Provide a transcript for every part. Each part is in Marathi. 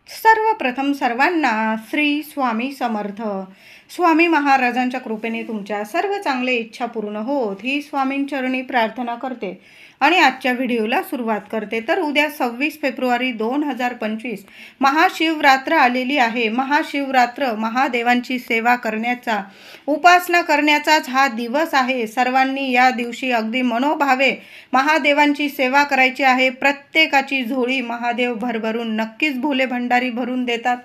सर्वप्रथम सर्वांना श्री स्वामी समर्थ. स्वामी महाराजांच्या कृपेने तुमच्या सर्व चांगल्या इच्छा पूर्ण होत ही स्वामींचरणी प्रार्थना करते आणि आजच्या व्हिडिओला सुरुवात करते. तर उद्या 26 फेब्रुवारी 2025 महाशिवरात्र आलेली आहे. महाशिवरात्र महादेवांची सेवा करण्याचा, उपासना करण्याचाच हा दिवस आहे. सर्वांनी या दिवशी अगदी मनोभावे महादेवांची सेवा करायची आहे. प्रत्येकाची झोळी महादेव भरभरून नक्कीच भोले भंडारी भरून देतात.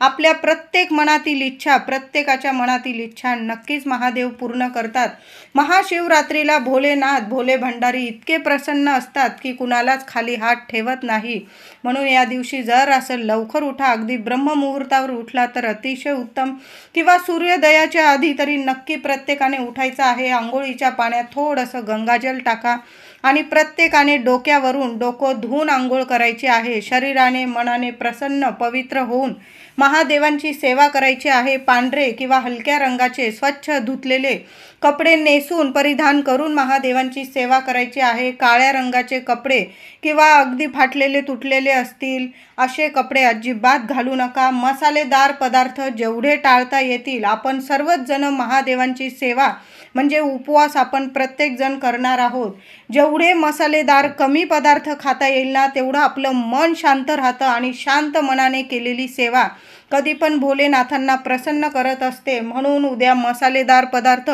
आपल्या प्रत्येक मनातील इच्छा, प्रत्येकाच्या मनातील इच्छा नक्कीच महादेव पूर्ण करतात. महाशिवरात्रीला भोलेनाथ, भोले भंडारी इतके प्रसन्न असतात की कुणालाच खाली हात ठेवत नाही. म्हणून या दिवशी जर असं लवकर उठा, अगदी ब्रह्ममुहूर्तावर उठला तर अतिशय उत्तम, किंवा सूर्योदयाच्या आधी तरी नक्की प्रत्येकाने उठायचं आहे. आंघोळीच्या पाण्यात थोडंसं गंगाजल टाका आणि प्रत्येकाने डोक्यावरून डोकं धुवून आंघोळ करायची आहे. शरीराने मनाने प्रसन्न पवित्र होऊन महादेवांची सेवा करायची आहे. पांढरे किंवा हलक्या रंगाचे स्वच्छ धुतलेले कपडे नेसून परिधान करून महादेवांची सेवा करायची आहे. काळ्या रंगाचे कपडे किंवा अगदी फाटलेले तुटलेले असतील असे कपडे अजिबात घालू नका. मसालेदार पदार्थ जेवढे टाळता येतील, आपण सर्वच जण महादेवांची सेवा म्हणजे उपवास आपण प्रत्येक जण करणार आहोत. जेवढे मसालेदार कमी पदार्थ खाता येईल ना, तेवढं आपलं मन शांत राहतं आणि शांत मनाने केलेली सेवा कधी पण भोलेनाथांना प्रसन्न करत असते. म्हणून उद्या मसालेदार पदार्थ,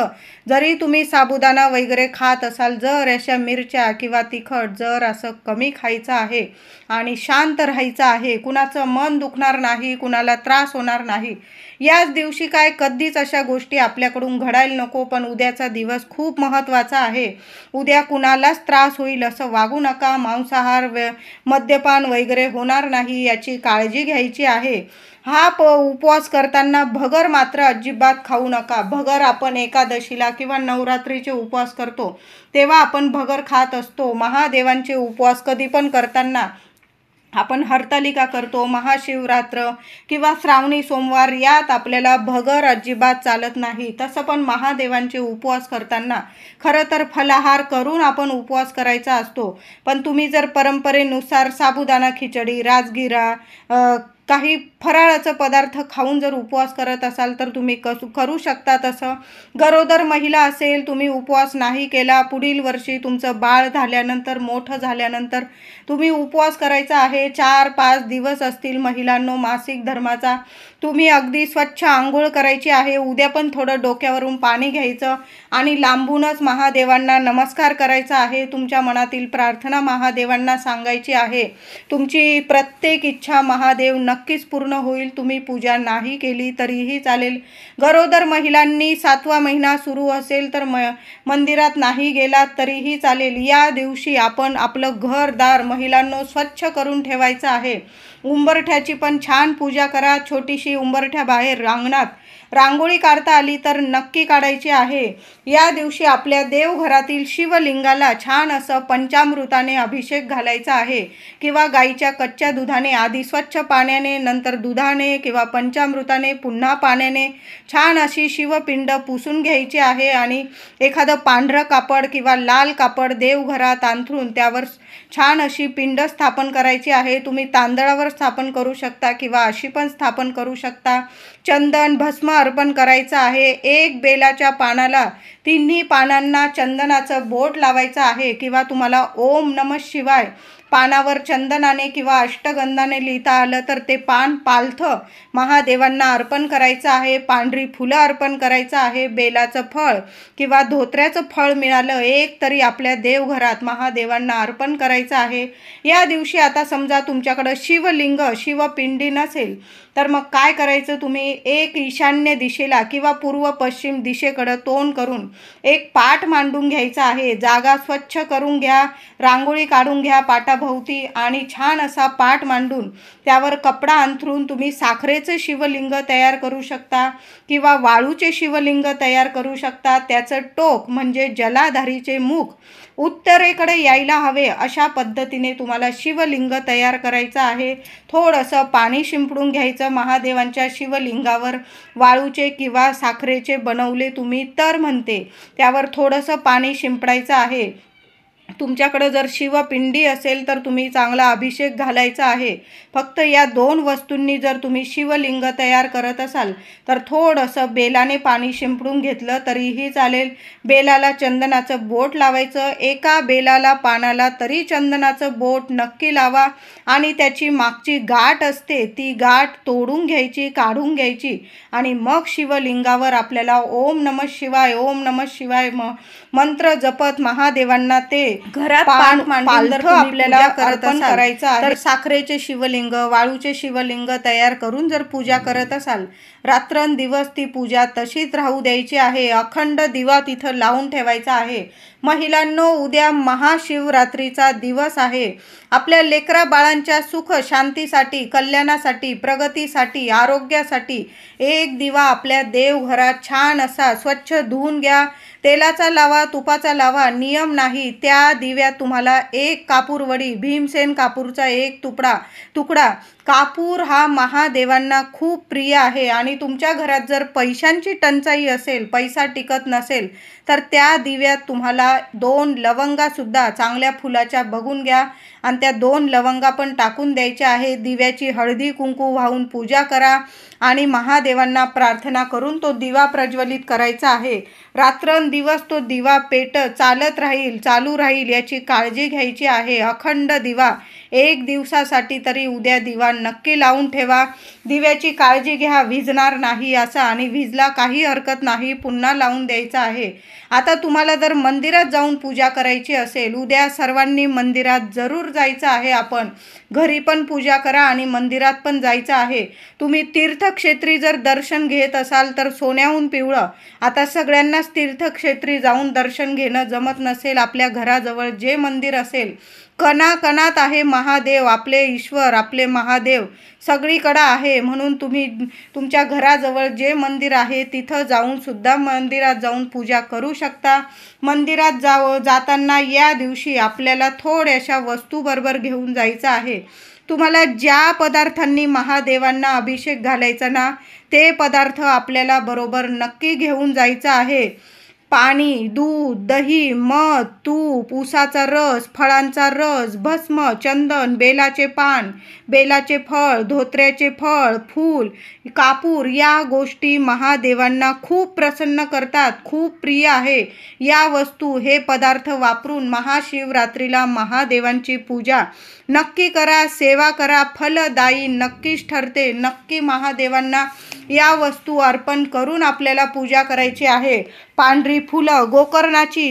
जरी तुम्ही साबुदाणा वगैरे खात असाल, जर अशा मिरच्या किंवा तिखट जर असं कमी खायचं आहे आणि शांत राहायचं आहे. कुणाचं मन दुखणार नाही, कुणाला त्रास होणार नाही. याच दिवशी काय कधीच अशा गोष्टी आपल्याकडून घडायला नको. पण उद्याचा दिवस खूप महत्त्वाचा आहे. उद्या कुणालाच त्रास होईल असं वागू नका. मांसाहार मद्यपान वगैरे होणार नाही याची काळजी घ्यायची आहे. हा उपवास करताना भगर मात्र अजिबात खाऊ नका. भगर आपण एकादशीला किंवा नवरात्रीचे उपवास करतो तेव्हा आपण भगर खात असतो. महादेवांचे उपवास कधी पण करताना आपण हरतालिका करतो, महाशिवरात्र किंवा श्रावणी सोमवार, यात आपल्याला भगर अजिबात चालत नाही. तसं पण महादेवांचे उपवास करताना खरं तर फलाहार करून आपण उपवास करायचा असतो. पण तुम्ही जर परंपरेनुसार साबुदाणा खिचडी, राजगिरा, काही फराळाचं पदार्थ खाऊन जर उपवास करत असाल तर तुम्ही करू शकता. तसं गरोदर महिला असेल, तुम्ही उपवास नाही केला, पुढील वर्षी तुमचं बाळ झाल्यानंतर, मोठं झाल्यानंतर तुम्ही उपवास करायचा आहे. 4-5 दिवस असतील महिलांनो मासिक धर्माचा, तुम्ही अगदी स्वच्छ आंघोळ करायची आहे. उद्या पण थोडं डोक्यावरून पाणी घ्यायचं आणि लांबूनच महादेवांना नमस्कार करायचा आहे. तुमच्या मनातील प्रार्थना महादेवांना सांगायची आहे. तुमची प्रत्येक इच्छा महादेव नक्कीच पूर्ण होईल. तुम्ही पूजा नाही केली तरीही चालेल. गरोदर महिलांनी 7वा महिना सुरू असेल तर मंदिरात नाही गेलात तरीही चालेल. या दिवशी आपण आपलं घरदार महिलांनो स्वच्छ करून ठेवायचं आहे. उंबरठ्याची पण छान पूजा करा. छोटीशी उंबरठ्या बाहेर अंगणात रांगोळी काढता आली तर नक्की काढायची आहे. या दिवशी आपल्या देवघरातील शिवलिंगाला छान असं पंचामृताने अभिषेक घालायचा आहे किंवा गाईच्या कच्च्या दुधाने, आधी स्वच्छ पाण्याने, नंतर दुधाने किंवा पंचामृताने, पुन्हा पाण्याने छान अशी शिवपिंड पुसून घ्यायची आहे. आणि एखादं पांढरं कापड किंवा लाल कापड देवघरात अंथरून त्यावर छान अशी पिंड स्थापन करायची आहे. तुम्ही तांदळावर स्थापन करू शकता किंवा अशी पण स्थापन करू शकता. चंदन भस्म अर्पण करायचं आहे. एक बेलाच्या पानाला 3 पानांना चंदनाचं बोट लावायचं आहे किंवा तुम्हाला ओम नमः शिवाय पानावर चंदनाने किंवा अष्टगंधाने लिहिता आलं तर ते पान पालथं महादेवांना अर्पण करायचं आहे. पांढरी फुलं अर्पण करायचं आहे. बेलाचं फळ किंवा धोत्र्याचं फळ मिळालं एक तरी आपल्या देवघरात महादेवांना अर्पण करायचं आहे. या दिवशी आता समजा तुमच्याकडं शिवलिंग, शिवपिंडी नसेल तर मग काय करायचं, तुम्ही एक ईशान्य दिशेला किंवा पूर्व पश्चिम दिशेकडं तोंड करून एक पाट मांडून घ्यायचा आहे. जागा स्वच्छ करून घ्या, रांगोळी काढून घ्या पाटाभोवती आणि छान असा पाट मांडून त्यावर कपडा अंथरून तुम्ही साखरेचे शिवलिंग तयार करू शकता किंवा वाळूचे शिवलिंग तयार करू शकता. त्याचं टोक म्हणजे जलाधारीचे मुख उत्तरेकडे यायला हवे अशा पद्धतीने तुम्हाला शिवलिंग तयार करायचं आहे. थोडंसं पाणी शिंपडून घ्यायचं महादेवांच्या शिवलिंगावर. वाळूचे किंवा साखरेचे बनवले तुम्ही तर म्हणते, त्यावर थोडंसं पाणी शिंपडायचं आहे. तुमच्याकडे जर शिवपिंडी असेल तर तुम्ही चांगला अभिषेक घालायचा आहे। फक्त या 2 वस्तूंनी जर तुम्ही शिवलिंग तयार करत असाल तर थोडंसं बेलाने पाणी शिंपडून घेतलं तरीही चालेल। बेलाला चंदनाचं बोट लावायचं, एका बेलाला पानाला तरी चंदनाचं बोट नक्की लावा आणि त्याची मागची गाठ असते ती गाठ तोडून घ्यायची, काढून घ्यायची आणि मग शिवलिंगावर आपल्याला ओम नमः शिवाय ओम नमः शिवाय मंत्र जपत महादेवांना ते घरात पालथ आपल्याला अर्पण करायचं आहे। तर साखरेचे शिवलिंग, वाळूचे शिवलिंग तयार करून जर पूजा करत असाल, रात्रंदिवस ती पूजा तशीच राहू द्यायची आहे। अखंड दिवा तिथं लावून ठेवायचा आहे। महिलांनो, उद्या महाशिवरात्रीचा दिवस आहे। आपल्या लेकरा बाळांच्या सुख शांतीसाठी, कल्याणासाठी, प्रगतीसाठी, आरोग्यासाठी एक दिवा आपल्या देवघरात छान असा स्वच्छ धुवून घ्या। तेलाचा लावा, तुपाचा लावा, नियम नाही। त्या दिव्यात तुम्हाला एक कापूरवडी, भीमसेन कापूरचा एक तुकडा कापूर हा महादेवांना खूप प्रिय आहे आणि तुमच्या घरात जर पैशांची टंचाई असेल, पैसा टिकत नसेल तर त्या दिव्यात तुम्हाला 2 लवंगासुद्धा चांगल्या फुलाच्या बघून घ्या आणि त्या 2 लवंगा पण टाकून द्यायच्या आहे। दिव्याची हळदी कुंकू वाहून पूजा करा आणि महादेवांना प्रार्थना करून तो दिवा प्रज्वलित करायचा आहे। रात्रंदिवस तो दिवा चालू राहील याची काळजी घ्यायची आहे। अखंड दिवा 1 दिवसासाठी तरी उद्या दिवा नक्की लावून ठेवा। दिव्याची काळजी घ्या, विझणार नाही असा, आणि विझला काही हरकत नाही, पुन्हा लावून द्यायचा आहे। आता तुम्हाला जर मंदिरात जाऊन पूजा करायची असेल, उद्या सर्वांनी मंदिरात जरूर जायचं आहे। आपण घरी पण पूजा करा आणि मंदिरात पण जायचं आहे। तुम्ही तीर्थक्षेत्री जर दर्शन घेत असाल तर सोन्याहून पिवळं, आता सगळ्यांनाच तीर्थक्षेत्री जाऊन दर्शन घेणं जमत नसेल, आपल्या घराजवळ जे मंदिर असेल, कणाकणात आहे महादेव, आपले ईश्वर, आपले महादेव सगळीकडे आहे। म्हणून तुम्ही तुमच्या घराजवळ जे मंदिर आहे तिथं मंदिरात जाऊन पूजा करू शकता। मंदिरात जाताना या दिवशी आपल्याला थोड्याशा वस्तू बरोबर घेऊन जायचं आहे। तुम्हाला ज्या पदार्थांनी महादेवांना अभिषेक घालायचा ना, ते पदार्थ आपल्याला बरोबर नक्की घेऊन जायचं आहे। पाणी, दूध, दही, मध, तूप, उसाचा रस, फळांचा रस, भस्म, चंदन, बेलाचे पान, बेलाचे फळ, धोत्र्याचे फळ, फूल, कापूर या गोष्टी महादेवांना खूप प्रसन्न करतात, खूप प्रिय आहे। या वस्तू, हे पदार्थ वापरून महाशिवरात्रीला महादेवांची पूजा नक्की करा, सेवा करा, फलदायी नक्कीच ठरते। नक्की महादेवांना या वस्तू अर्पण करून आपल्याला पूजा करायची आहे। पांढरी फुलं,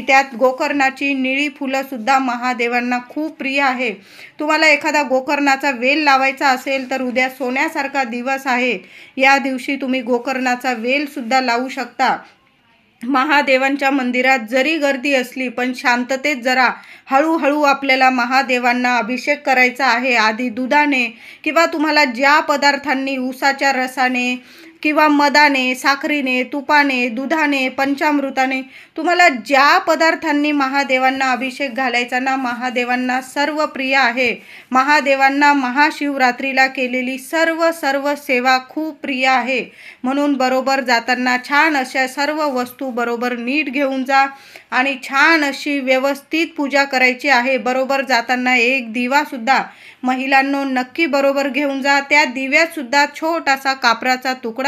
त्यात गोकर्णाची निळी फुलं सुद्धा महादेवांना खूप प्रिय आहे। तुम्हाला एखादा गोकर्णाचा वेल लावायचा असेल तर उद्या सोन्यासारखा दिवस आहे, या दिवशी तुम्ही गोकर्णाचा वेल सुद्धा लावू शकता। महादेवांच्या मंदिरात जरी गर्दी असली पण शांततेत जरा हळूहळू आपल्याला महादेवांना अभिषेक करायचा आहे। आधी दुधाने किंवा तुम्हाला ज्या पदार्थांनी, उसाच्या रसाने किंवा मधाने, साखरीने, तुपाने, दुधाने, पंचामृताने, तुम्हाला ज्या पदार्थांनी महादेवांना अभिषेक घालायचा ना, महादेवांना सर्व प्रिय आहे। महादेवांना महाशिवरात्रीला केलेली सर्व सेवा खूप प्रिय आहे। म्हणून बरोबर जाताना छान अशा सर्व वस्तू बरोबर नीट घेऊन जा आणि छान अशी व्यवस्थित पूजा करायची आहे। बरोबर जाताना एक दिवा सुद्धा महिलांनो नक्की बरोबर घेऊन जा। त्या दिव्यात सुद्धा छोटासा कापराचा तुकडा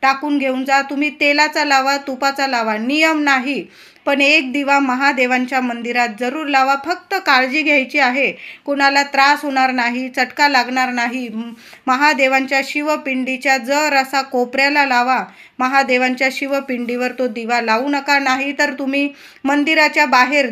टाकून घेऊन जा। तुम्ही तेलाचा लावा, तुपाचा लावा, नियम नाही, पण एक दिवा महादेवांच्या मंदिरात जरूर लावा। फक्त काळजी घ्यायची आहे, कुणाला त्रास होणार नाही, चटका लागणार नाही। महादेवांच्या शिवपिंडीच्या जर असा कोपऱ्याला लावा, महादेवांच्या शिवपिंडीवर तो दिवा लावू नका। नाही तर तुम्ही मंदिराच्या बाहेर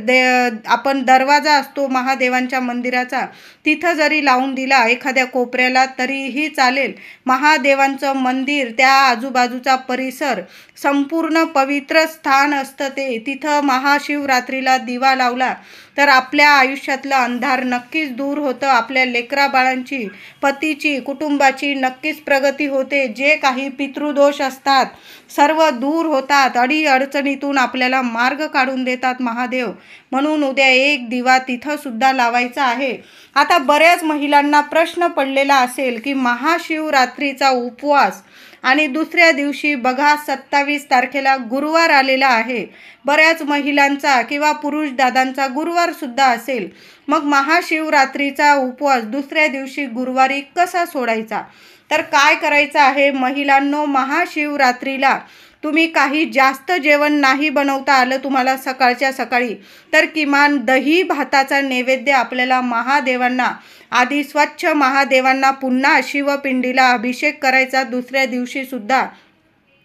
आपण दरवाजा असतो महादेवांच्या मंदिराचा, तिथं जरी लावून दिला एखाद्या कोपऱ्याला तरीही चालेल। महादेवांचं मंदिर, त्या आजूबाजूचा परिसर संपूर्ण पवित्र स्थान असतं ते। तिथं महाशिवरात्रीला दिवा लावला तर आपल्या आयुष्यातलं अंधार नक्कीच दूर होतं। आपल्या लेकरा बाळांची, पतीची, कुटुंबाची नक्कीच प्रगती होते। जे काही पितृदोष असतात सर्व दूर होतात। अडचणीतून आपल्याला मार्ग काढून देतात महादेव। म्हणून उद्या एक दिवा तिथं सुद्धा लावायचा आहे। आता बऱ्याच महिलांना प्रश्न पडलेला असेल की महाशिवरात्रीचा उपवास आणि दुसऱ्या दिवशी बघा 27 तारखेला गुरुवार आलेला आहे। बऱ्याच महिलांचा किंवा पुरुष दादांचा गुरुवार भातावर सुद्धा असेल, मग महाशिवरात्रीचा उपवास दुसऱ्या दिवशी गुरुवारी कसा सोडायचा? तर काय करायचं आहे महिलांनो, महाशिवरात्रीला तुम्ही काही जास्त जेवण नाही बनवता आलं तुम्हाला सकाळच्या सकाळी, तर किमान दही भाताचा नैवेद्य आपल्याला महादेवांना आधी स्वच्छ महादेवांना पुन्हा शिवपिंडीला अभिषेक करायचा दुसऱ्या दिवशी सुद्धा,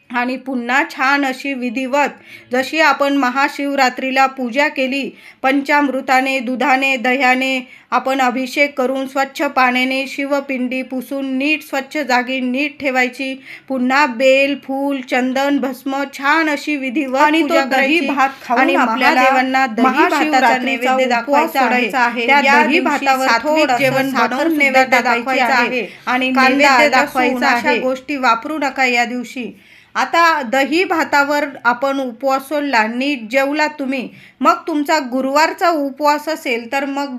आणि पुन्हा छान अशी विधिवत जशी आपण महाशिवरात्रीला पूजा केली, पंचामृताने, दुधाने, दह्याने आपण अभिषेक करून स्वच्छ पाण्याने शिवपिंडी पुसून नीट स्वच्छ जागी नीट ठेवायची. पुन्हा बेल, फूल, चंदन, भस्म छान अशी विधिवत आणि तो पूजा दही करायची. भात खाऊन आणि आपल्याला देवांना दही भाताचा महाशिवरात्रीचा नैवेद्य दाखवायचा आहे. त्या त्या दही दही भातावर भातावर थोडंसं जेवण साखर बनवून सुद्धा नैवेद्य टाकायची दाखवायचा आहे. आणि नैवेद्य दाखवायचा अशा आहे. गोष्टी वापरू नका या दिवशी. आता दही भातावर आपण उपवास सोडला, नीट जेवला तुम्ही, मग तुमचा गुरुवारचा उपवास असेल तर मग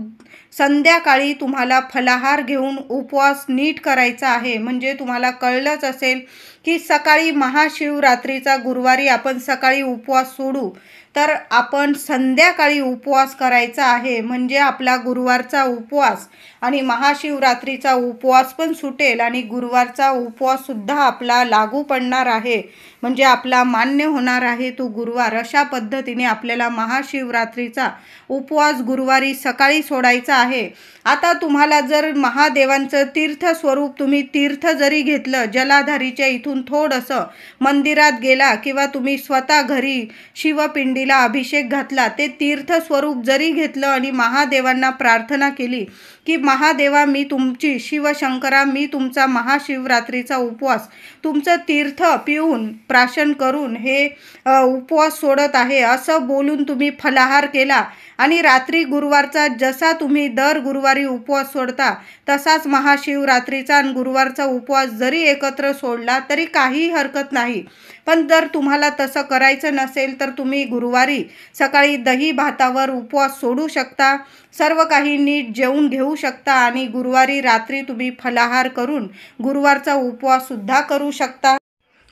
संध्याकाळी तुम्हाला फलाहार घेऊन उपवास नीट करायचा आहे. म्हणजे तुम्हाला कळलंच असेल की सकाळी महाशिवरात्रीचा गुरुवारी आपण सकाळी उपवास सोडू, तर आपण संध्याकाळी उपवास करायचा आहे. म्हणजे आपला गुरुवारचा उपवास आणि महाशिवरात्रीचा उपवास पण सुटेल आणि गुरुवारचा उपवाससुद्धा आपला लागू पडणार आहे. म्हणजे आपला मान्य होणार आहे तो गुरुवार. अशा पद्धतीने आपल्याला महाशिवरात्रीचा उपवास गुरुवारी सकाळी सोडायचा आहे. आता तुम्हाला जर महादेवांचं तीर्थस्वरूप तुम्ही तीर्थ जरी घेतलं, जलाधारीच्या इथून थोडंसं मंदिरात गेला किंवा तुम्ही स्वतः घरी शिवपिंडीला अभिषेक घातला, ते तीर्थस्वरूप जरी घेतलं आणि महादेवांना प्रार्थना केली की महादेवा मी तुमची, शिवशंकरा मी तुमचा महाशिवरात्रीचा उपवास तुमचं तीर्थ पिऊन प्राशन करून हे उपवास सोडत आहे असं बोलून तुम्ही फलाहार केला आणि रात्री गुरुवारचा जसा तुम्ही दर गुरुवारी उपवास सोडता तसाच महाशिवरात्रीचा आणि गुरुवारचा उपवास जरी एकत्र सोडला तरी काही हरकत नाही. पण जर तुम्हाला तसं करायचं नसेल तर तुम्ही गुरुवारी सकाळी दही भातावर उपवास सोडू शकता, सर्व काही नीट जेवून घेऊ शकता आणि गुरुवारी रात्री तुम्ही फलाहार करून गुरुवारचा उपवाससुद्धा करू शकता.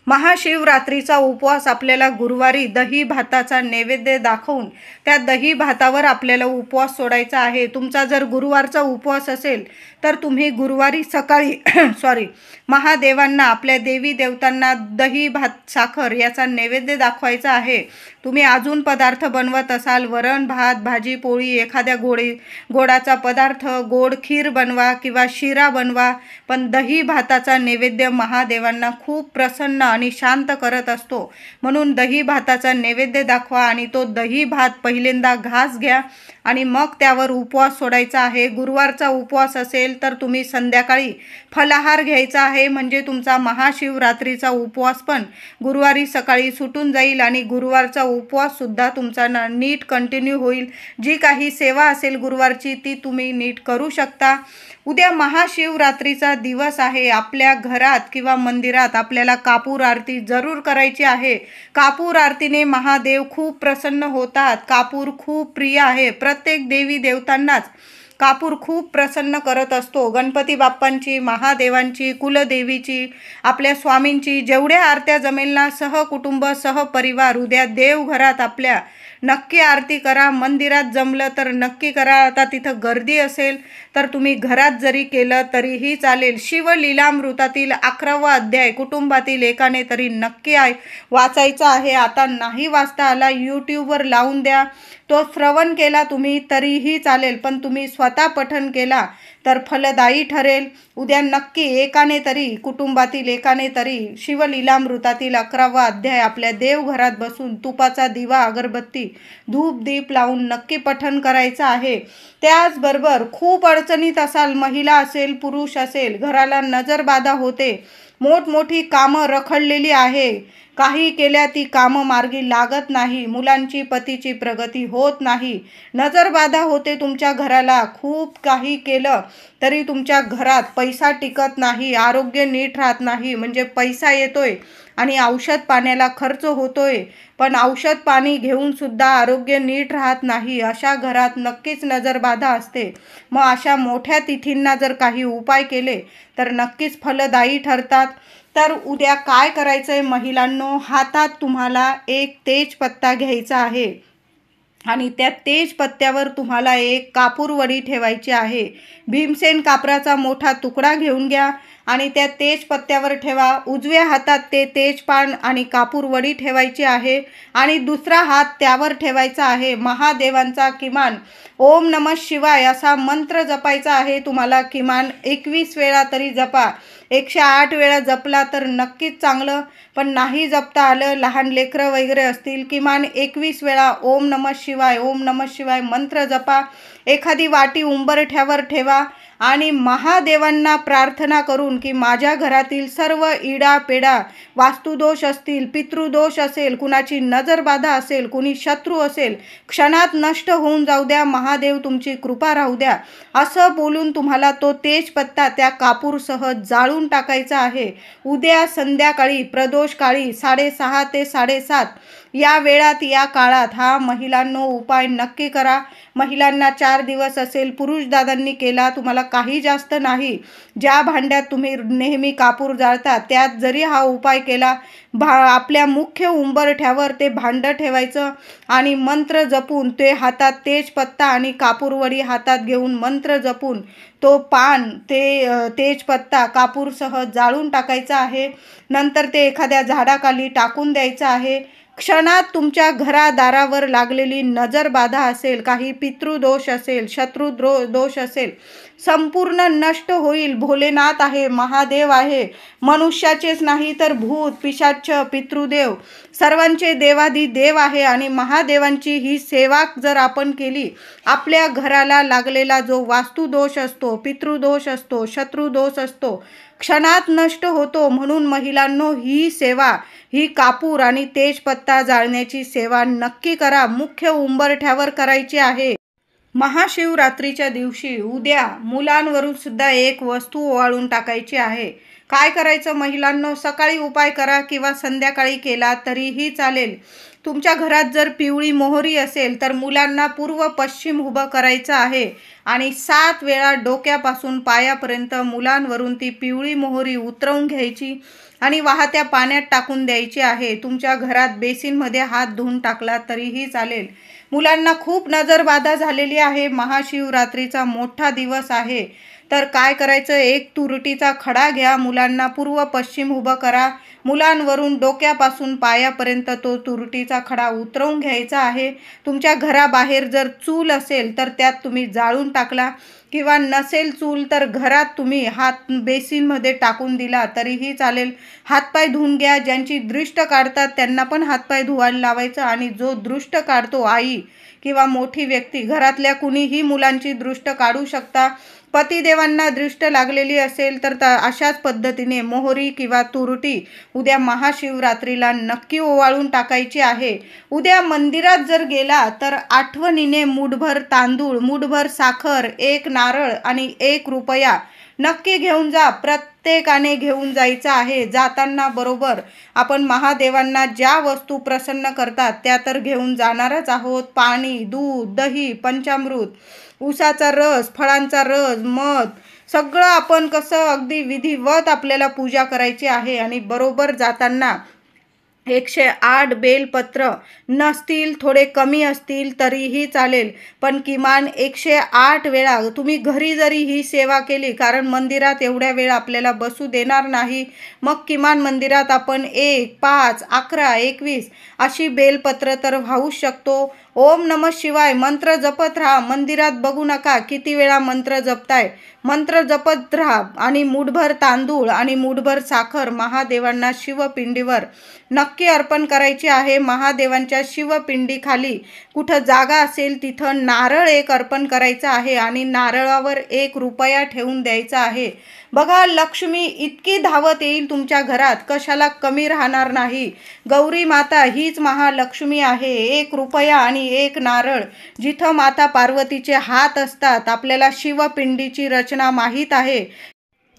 महाशिवरात्रीचा उपवास आपल्याला गुरुवारी दही भाताचा नैवेद्य दाखवून त्या दही भातावर आपल्याला उपवास सोडायचा आहे. तुमचा जर गुरुवारचा उपवास असेल तर तुम्ही गुरुवारी सकाळी महादेवांना, आपल्या देवी देवतांना दही भात साखर याचा नैवेद्य दाखवायचा आहे. तुम्ही अजून पदार्थ बनवत असाल, वरण भात, भाजी पोळी, एखाद्या गोडाचा पदार्थ, गोड खीर बनवा किंवा शिरा बनवा, पण दही भाताचा नैवेद्य महादेवांना खूप प्रसन्न आणि शांत करत असतो. म्हणून दही भाताचा नैवेद्य दाखवा आणि तो दही भात पहिल्यांदा घास घ्या आणि मग त्यावर उपवास सोडायचा आहे. गुरुवारचा उपवास असेल तर तुम्ही संध्याकाळी फलाहार घ्यायचा आहे. म्हणजे तुमचा महाशिवरात्रीचा उपवास पण गुरुवारी सकाळी सुटून जाईल आणि गुरुवारचा उपवाससुद्धा तुमचा नीट कंटिन्यू होईल. जी काही सेवा असेल गुरुवारची ती तुम्ही नीट करू शकता. उद्या महाशिवरात्रीचा दिवस आहे. आपल्या घरात किंवा मंदिरात आपल्याला कापूर आरती जरूर करायची आहे. कापूर आरतीने महादेव खूप प्रसन्न होतात. कापूर खूप प्रिय आहे. प्रत्येक देवी देवतांनाच कापूर खूप प्रसन्न करत असतो. गणपती बाप्पांची, महादेवांची, कुलदेवीची, आपल्या स्वामींची जेवढ्या आरत्या जमेल ना, सहकुटुंब सहपरिवार उद्या देवघरात आपल्या नक्की आरती करा. मंदिरात जमलं तर नक्की करा. आता तिथं गर्दी असेल तर तुम्ही घरात जरी केलं तरीही चालेल. शिवलीलामृतातील 11वा अध्याय कुटुंबातील एकाने तरी नक्की वाचायचा आहे. आता नाही वाचता आला, यूट्यूबवर लावून द्या, तो श्रवण केला तुम्ही तरीही चालेल, पण तुम्ही स्वतः पठण केला तर फलदायी ठरेल. उद्या नक्की एकाने तरी, कुटुंबातील एकाने तरी शिवलीलामृतातील 11वा अध्याय आपल्या देवघरात बसून तुपाचा दिवा, अगरबत्ती, धूप दीप लावून नक्की पठण करायचं आहे. त्याचबरोबर खूप अडचणीत असाल, महिला असेल पुरुष असेल, घराला नजरबाधा होते, मोठमोठी कामं रखडलेली आहे, काही केल्या ती कामं मार्गी लागत नाही, मुलांची पतीची प्रगती होत नाही, नजरबाधा होते तुमच्या घराला, खूप काही केलं तरी तुमच्या घरात पैसा टिकत नाही, आरोग्य नीट राहत नाही. म्हणजे पैसा येतोय आणि औषध पाण्याला खर्च होतोय, पण औषध पाणी घेऊन सुद्धा आरोग्य नीट राहत नाही, अशा घरात नक्कीच नजरबाधा असते. मग अशा मोठ्या तिथींना जर काही उपाय केले तर नक्कीच फलदायी ठरतात. तर उद्या काय करायचं आहे महिलांनो, हातात तुम्हाला एक तेजपत्ता घ्यायचा आहे आणि त्या तेज पत्त्यावर तुम्हाला एक कापूर वडी ठेवायची आहे। भीमसेन कापराचा मोठा तुकडा घेऊन घ्या आणि त्या तेज पत्त्यावर ठेवा। उजव्या हातात ते तेजपान आणि कापूर वडी ठेवायची आहे आणि दुसरा हात त्यावर ठेवायचा आहे। महादेवांचा किमान ओम नमः शिवाय असा मंत्र जपायचा आहे। तुम्हाला किमान 21 वेळा तरी जपा। 108 वेळा जपला तर नक्कीच चांगलं, पण नाही जपता आलं, लहान लेकरं वगैरे असतील, किमान 21 वेळा ओम नमः शिवाय ओम नमः शिवाय मंत्र जपा। एखादी वाटी उंबरठ्यावर ठेवा आणि महादेवांना प्रार्थना करून की माझ्या घरातील सर्व इडापेडा, वास्तुदोष असतील, पितृदोष असेल, कुणाची नजरबाधा असेल, कुणी शत्रू असेल, क्षणात नष्ट होऊन जाऊ द्या, महादेव तुमची कृपा राहू द्या, असं बोलून तुम्हाला तो तेजपत्ता त्या कापूरसह जाळून टाकायचा आहे। उद्या संध्याकाळी प्रदोष काळी 6:30 ते 7:30 या वेळात, या काळात हा महिलांनो उपाय नक्की करा। महिलांना 4 दिवस असेल, पुरुष दादांनी केला, तुम्हाला काही जास्त नाही। ज्या भांड्यात तुम्ही नेहमी कापूर जाळता त्यात जरी हा उपाय केला, आपल्या मुख्य उंबरठ्यावर ते भांडं ठेवायचं आणि मंत्र जपून ते हातात तेजपत्ता आणि कापूरवडी हातात घेऊन मंत्र जपून तो पान ते तेजपत्ता कापूरसह जाळून टाकायचा आहे। नंतर ते एखाद्या झाडाखाली टाकून द्यायचं आहे। क्षणात तुमच्या घरादारावर लागलेली नजरबाधा असेल, काही पितृदोष असेल, दोष असेल, संपूर्ण नष्ट होईल। भोलेनाथ आहे, महादेव आहे, मनुष्याचेच नाही तर भूत पिशाच पितृदेव सर्वांचे देवाधिदेव आहे आणि महादेवांची ही सेवा जर आपण केली, आपल्या घराला लागलेला जो वास्तुदोष असतो, पितृदोष असतो, शत्रुदोष असतो, क्षणात नष्ट होतो। म्हणून महिलांनो ही सेवा, ही कापूर आणि तेजपत्ता जाळण्याची सेवा नक्की करा। मुख्य उंबरठ्यावर करायची आहे। महाशिवरात्रीच्या दिवशी उद्या मुलांवरून सुद्धा एक वस्तू ओवाळून टाकायची आहे। काय करायचं महिलांनो, सकाळी उपाय करा किंवा संध्याकाळी केला तरीही चालेल। तुमच्या घरात जर पिवळी मोहरी असेल तर मुलांना पूर्व पश्चिम उभं करायचं आहे आणि 7 वेळा डोक्यापासून पायापर्यंत मुलांवरून ती पिवळी मोहरी उतरवून घ्यायची आणि वाहत्या पाण्यात टाकून द्यायची आहे। तुमच्या घरात बेसिनमध्ये हात धुवून टाकला तरीही चालेल। मुलांना खूप नजरबाधा झालेली आहे, महाशिवरात्रीचा मोठा दिवस आहे, तर काय करायचं, एक तुरटीचा खडा घ्या, मुलांना पूर्व पश्चिम उभं करा, मुलांवरून डोक्यापासून पायापर्यंत तो तुरटीचा खडा उतरवून घ्यायचा आहे। तुमच्या घराबाहेर जर चूल असेल तर त्यात तुम्ही जाळून टाकला किंवा नसेल चूल तर घरात तुम्ही हात बेसिनमध्ये टाकून दिला तरीही चालेल। हातपाय धुवून घ्या, ज्यांची दृष्ट काढतात त्यांना पण हातपाय धुवायला लावायचं आणि जो दृष्ट काढतो, आई किंवा मोठी व्यक्ती, घरातल्या कुणीही मुलांची दृष्ट काढू शकता। पतिदेवांना दृष्ट लागलेली असेल तर अशाच पद्धतीने मोहरी किंवा तुरटी उद्या महाशिवरात्रीला नक्की ओवाळून टाकायची आहे। उद्या मंदिरात जर गेला तर आठवणीने मुठभर तांदूळ, मुठभर साखर, 1 नारळ आणि 1 रुपया नक्की घेऊन जा। प्रत्येकाने घेऊन जायचं आहे। जाताना बरोबर आपण महादेवांना ज्या वस्तू प्रसन्न करतात त्या तर घेऊन जाणारच आहोत। पाणी, दूध, दही, पंचामृत, उसाचा रस, फळांचा रस, मध, सगळं आपण कसं अगदी विधिवत आपल्याला पूजा करायची आहे। आणि बरोबर जाताना 108 बेलपत्र नसतील, थोडे कमी असतील तरीही चालेल, पण किमान 108 वेळा तुम्ही घरी जरी ही सेवा केली, कारण मंदिरात एवढ्या वेळ आपल्याला बसू देणार नाही, मग किमान मंदिरात आपण 1, 5, 11, 21 अशी बेलपत्र तर वाहू शकतो। ओम नमः शिवाय मंत्र जपत राहा, मंदिरात बघू नका किती वेळा मंत्र जपताय, मंत्र जपत राहा आणि मुठभर तांदूळ आणि मुठभर साखर महादेवांना शिवपिंडीवर नक्की अर्पण करायची आहे। महादेवांच्या शिवपिंडीखाली कुठं जागा असेल तिथं नारळ 1 अर्पण करायचं आहे आणि नारळावर 1 रुपया ठेवून द्यायचा आहे। बघा, लक्ष्मी इतकी धावत येईल तुमच्या घरात, कशाला कमी राहणार नाही। गौरी माता हीच महालक्ष्मी आहे। 1 रुपया आणि 1 नारळ, जिथं माता पार्वतीचे हात असतात, आपल्याला शिवपिंडीची रचना माहीत आहे,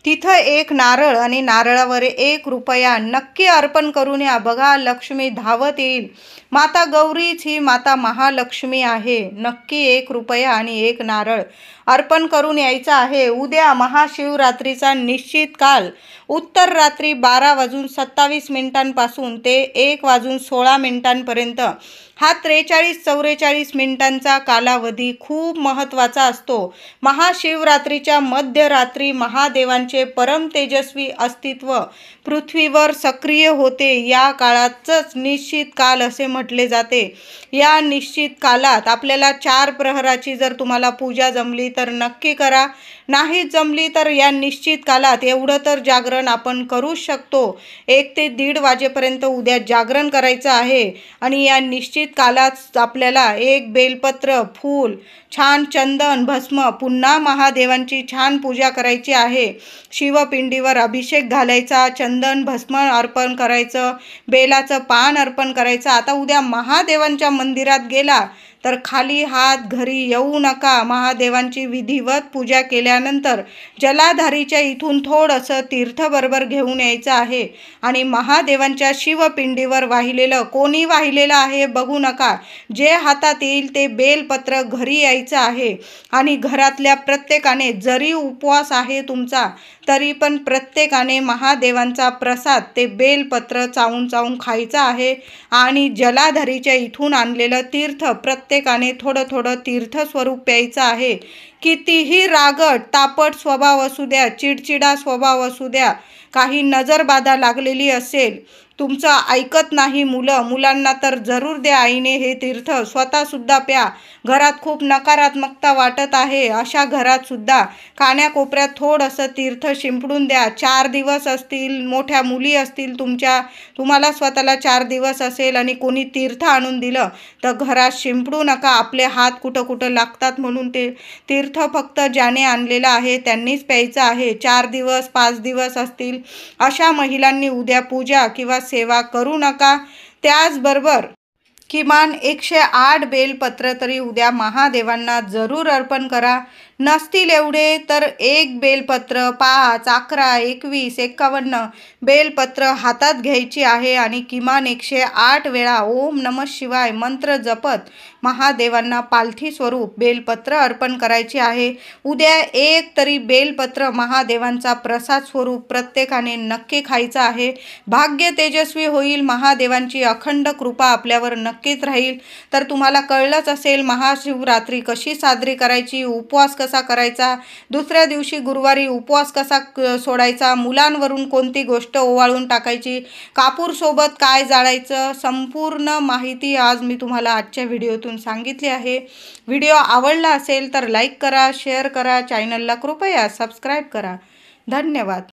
तिथं 1 नारळ आणि नारळावर 1 रुपया नक्की अर्पण करून या। बघा, लक्ष्मी धावत येईल। माता गौरीच ही माता महालक्ष्मी आहे। नक्की 1 रुपया आणि 1 नारळ अर्पण करून यायचं आहे। उद्या महाशिवरात्रीचा निश्चित काल उत्तर रात्री 12:27 पासून ते 1:16 हा 43-44 मिनिटांचा कालावधी खूप महत्त्वाचा असतो। महाशिवरात्रीच्या मध्यरात्री महादेवांचे परम तेजस्वी अस्तित्व पृथ्वीवर सक्रिय होते। या काळाचंच निश्चित काल असे म्हटले जाते। या निश्चित कालात आपल्याला 4 प्रहराची जर तुम्हाला पूजा जमली तर नक्की करा, नाही जमली तर या निश्चित कालात एवढं तर जागरण आपण करू शकतो। 1 ते 1:30 वाजेपर्यंत उद्या जागरण करायचं आहे आणि या निश्चित कालात आपल्याला 1 बेलपत्र, फूल, छान चंदन, भस्म, पुन्हा महादेवांची छान पूजा करायची आहे। शिवपिंडीवर अभिषेक घालायचा, चंदन भस्म अर्पण करायचं, बेलाचं पान अर्पण करायचं। आता उद्या महादेवांच्या मंदिरात गेला तर खाली हात घरी येऊ नका। महादेवांची विधिवत पूजा केल्यानंतर जलाधारीच्या इथून थोडंसं तीर्थ बरोबर घेऊन यायचं आहे आणि महादेवांच्या शिवपिंडीवर वाहिलेलं, कोणी वाहिलेलं आहे बघू नका, जे हातात येईल ते बेलपत्र घरी यायचं आहे आणि घरातल्या प्रत्येकाने, जरी उपवास आहे तुमचा तरी पण प्रत्येकाने महादेवांचा प्रसाद ते बेलपत्र चावून चावून खायचं आहे आणि जलाधारीच्या इथून आणलेलं तीर्थ प्रत्येकाने थोडं थोडं तीर्थ स्वरूप प्यायचं आहे। कितीही रागट तापट स्वभाव असू द्या, चिडचिडा स्वभाव असू द्या, काही नजरबाधा लागलेली असेल, तुमचं ऐकत नाही मुलांना तर जरूर द्या आईने हे तीर्थ, स्वतःसुद्धा प्या। घरात खूप नकारात्मकता वाटत आहे अशा घरातसुद्धा कान्याकोपऱ्यात थोडंसं तीर्थ शिंपडून द्या। 4 दिवस असतील, मोठ्या मुली असतील तुम्हाला स्वतःला 4 दिवस असेल आणि कोणी तीर्थ आणून दिलं तर घरात शिंपडू नका। आपले हात कुठं लागतात म्हणून ते तीर्थ फक्त ज्याने आणलेलं आहे त्यांनीच प्यायचं आहे। 4 दिवस 5 दिवस असतील अशा महिलांनी उद्या पूजा किंवा सेवा करू नका। त्याचबरोबर किमान 108 बेलपत्र तरी उद्या महादेवांना जरूर अर्पण करा। नसतील एवढे तर 1 बेलपत्र, 5, 11, 21, 51 बेलपत्र हातात घ्यायची आहे आणि किमान 108 वेळा ओम नमः शिवाय मंत्र जपत महादेवांना पालथी स्वरूप बेलपत्र अर्पण करायची आहे। उद्या 1 तरी बेलपत्र महादेवांचा प्रसाद स्वरूप प्रत्येकाने नक्की खायचं आहे। भाग्य तेजस्वी होईल, महादेवांची अखंड कृपा आपल्यावर नक्कीच राहील। तर तुम्हाला कळलंच असेल महाशिवरात्री कशी साजरी करायची, उपवास कसा करायचा, दुसऱ्या दिवशी गुरुवारी उपवास कसा सोडायचा, मुलांवरून कोणती गोष्ट ओवाळून टाकायची, कापूर सोबत काय जाळायचं, संपूर्ण माहिती आज मी तुम्हाला आजच्या व्हिडिओतून सांगितली आहे। व्हिडिओ आवडला असेल तर लाईक करा, शेअर करा, चॅनलला कृपया सबस्क्राईब करा। धन्यवाद।